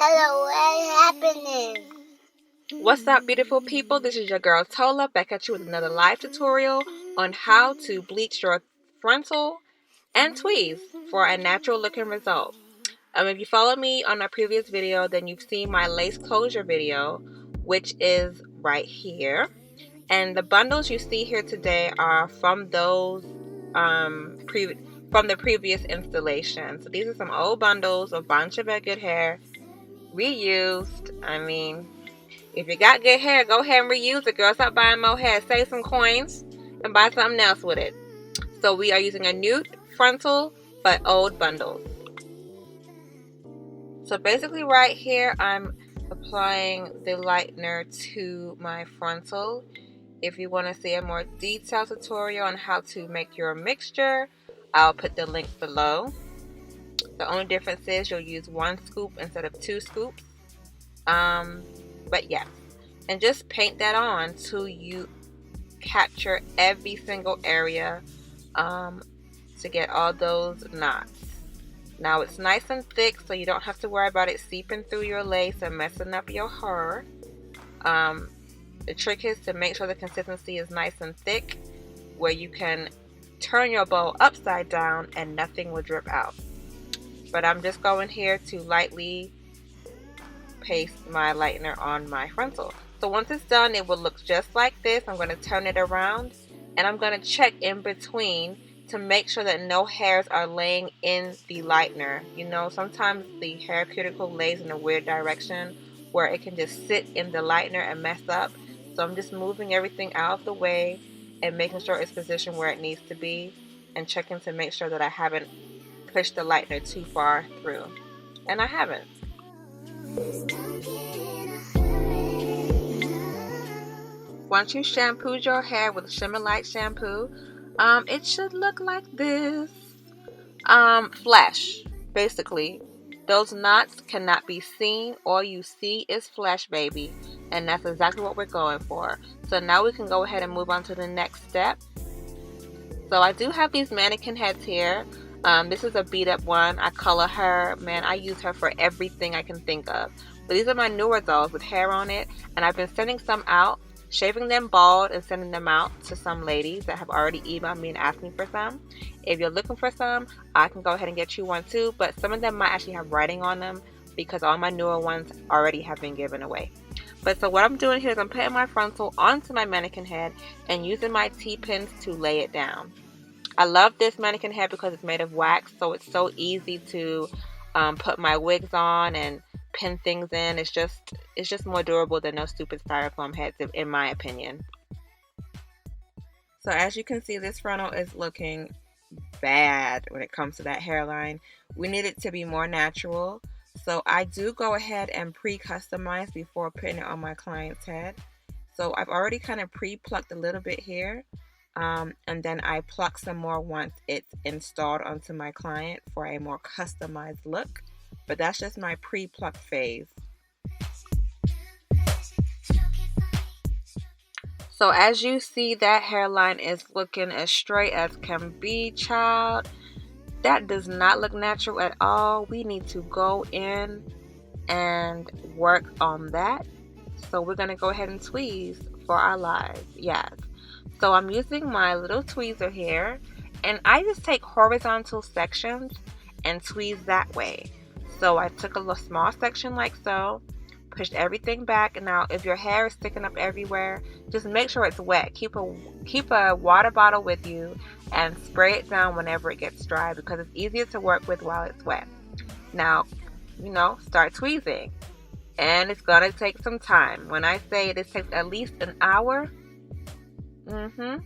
Hello, what's happening? What's up, beautiful people? This is your girl Tola back at you with another live tutorial on how to bleach your frontal and tweeze for a natural looking result. If you follow me on my previous video, then you've seen my lace closure video, which is right here. And the bundles you see here today are from those from the previous installation. So these are some old bundles, a bunch of good hair, reused. If you got good hair, go ahead and reuse it, girl. Stop buying more hair. Save some coins and buy something else with it. So we are using a new frontal but old bundles. So basically right here, I'm applying the lightener to my frontal. If you want to see a more detailed tutorial on how to make your mixture, I'll put the link below. The only difference is you'll use 1 scoop instead of 2 scoops. But yeah, and just paint that on till you capture every single area to get all those knots. Now it's nice and thick, so you don't have to worry about it seeping through your lace and messing up your hair. The trick is to make sure the consistency is nice and thick where you can turn your bowl upside down and nothing will drip out. But I'm just going here to lightly paste my lightener on my frontal. So once it's done, it will look just like this. I'm going to turn it around and I'm going to check in between to make sure that no hairs are laying in the lightener. You know, sometimes the hair cuticle lays in a weird direction where it can just sit in the lightener and mess up. So I'm just moving everything out of the way and making sure it's positioned where it needs to be and checking to make sure that I haven't pushed the lightener too far through. And I haven't. Once you shampooed your hair with Shimmer Light shampoo, it should look like this. Flesh, basically. Those knots cannot be seen. All you see is flesh, baby. And that's exactly what we're going for. So now we can go ahead and move on to the next step. So I do have these mannequin heads here. This is a beat up one. I color her. Man, I use her for everything I can think of. But these are my newer dolls with hair on it. And I've been sending some out, shaving them bald and sending them out to some ladies that have already emailed me and asked me for some. If you're looking for some, I can go ahead and get you one too. But some of them might actually have writing on them because all my newer ones already have been given away. But so what I'm doing here is I'm putting my frontal onto my mannequin head and using my T-pins to lay it down. I love this mannequin head because it's made of wax, so it's so easy to put my wigs on and pin things in. It's just more durable than those stupid styrofoam heads, in my opinion. So as you can see, this frontal is looking bad when it comes to that hairline. We need it to be more natural. So I do go ahead and pre-customize before putting it on my client's head. So I've already kind of pre-plucked a little bit here. And then I pluck some more once it's installed onto my client for a more customized look. But that's just my pre-pluck phase. So as you see, that hairline is looking as straight as can be, child. That does not look natural at all. We need to go in and work on that. So we're going to go ahead and tweeze for our live. Yes. So I'm using my little tweezer here, and I just take horizontal sections and tweeze that way. So I took a little small section like so, pushed everything back. And now if your hair is sticking up everywhere, just make sure it's wet. Keep a water bottle with you and spray it down whenever it gets dry because it's easier to work with while it's wet. Now, you know, start tweezing. And it's gonna take some time. When I say this takes at least an hour,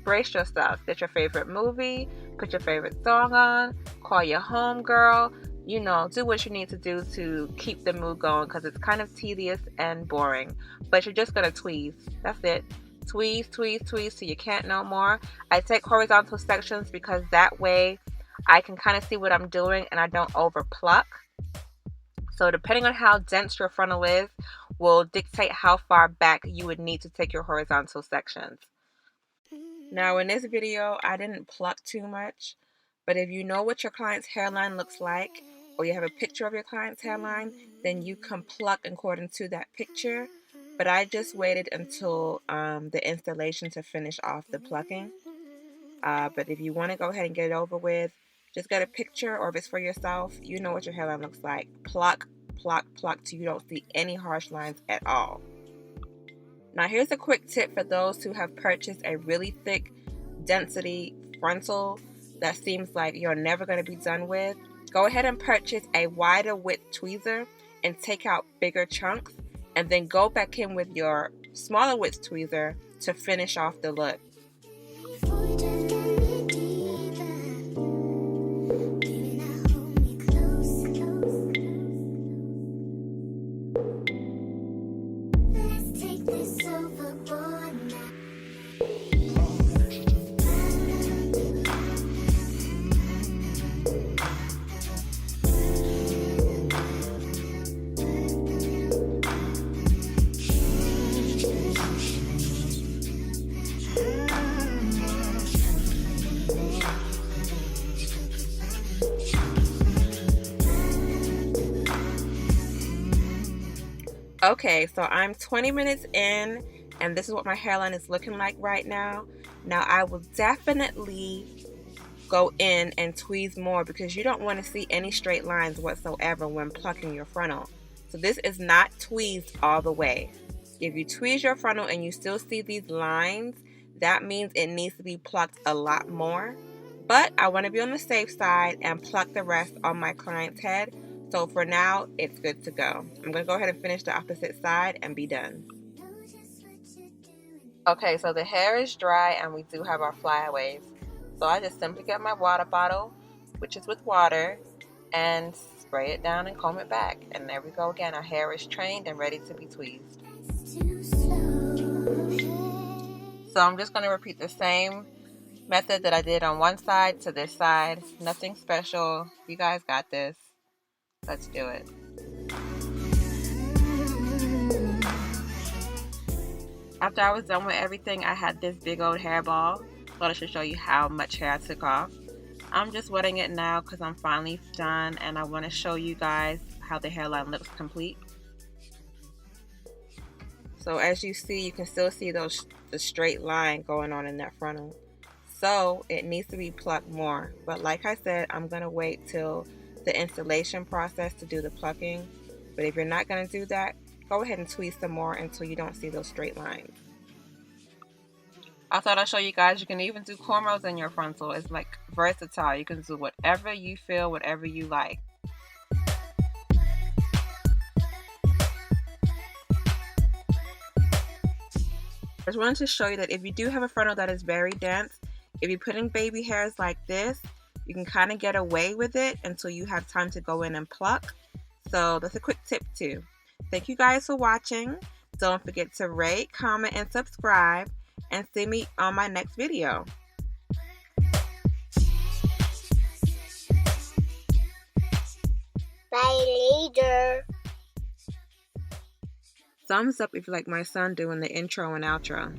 brace yourself. Get your favorite movie, put your favorite song on, call your home girl, you know, do what you need to do to keep the mood going because it's kind of tedious and boring. But you're just gonna tweeze. That's it. Tweeze, tweeze, tweeze till you can't no more. I take horizontal sections because that way I can kind of see what I'm doing and I don't over pluck. So depending on how dense your frontal is will dictate how far back you would need to take your horizontal sections. Now in this video, I didn't pluck too much, but if you know what your client's hairline looks like, or you have a picture of your client's hairline, then you can pluck according to that picture. But I just waited until the installation to finish off the plucking. But if you want to go ahead and get it over with, just get a picture, or if it's for yourself, you know what your hairline looks like. Pluck, pluck, pluck till you don't see any harsh lines at all. Now here's a quick tip for those who have purchased a really thick density frontal that seems like you're never going to be done with. Go ahead and purchase a wider width tweezer and take out bigger chunks, and then go back in with your smaller width tweezer to finish off the look. Okay, so I'm 20 minutes in, and this is what my hairline is looking like right now. Now I will definitely go in and tweeze more, because you don't want to see any straight lines whatsoever when plucking your frontal. So this is not tweezed all the way. If you tweeze your frontal and you still see these lines, that means it needs to be plucked a lot more. But I want to be on the safe side and pluck the rest on my client's head. So for now, it's good to go. I'm going to go ahead and finish the opposite side and be done. Okay, so the hair is dry and we do have our flyaways. So I just simply get my water bottle, which is with water, and spray it down and comb it back. And there we go again. Our hair is trained and ready to be tweezed. So I'm just going to repeat the same method that I did on one side to this side. Nothing special. You guys got this. Let's do it. After I was done with everything, I had this big old hairball. Thought I should show you how much hair I took off. I'm just wetting it now because I'm finally done, and I want to show you guys how the hairline looks complete. So as you see, you can still see the straight line going on in that frontal. So it needs to be plucked more. But like I said, I'm going to wait till the installation process to do the plucking. But if you're not going to do that, go ahead and tweeze some more until you don't see those straight lines. I thought I'd show you guys you can even do cornrows in your frontal. It's like versatile. You can do whatever you feel, whatever you like. I just wanted to show you that if you do have a frontal that is very dense, if you're putting baby hairs like this, you can kind of get away with it until you have time to go in and pluck. So that's a quick tip too. Thank you guys for watching. Don't forget to rate, comment, and subscribe, and see me on my next video. Bye later. Thumbs up if you like my son doing the intro and outro.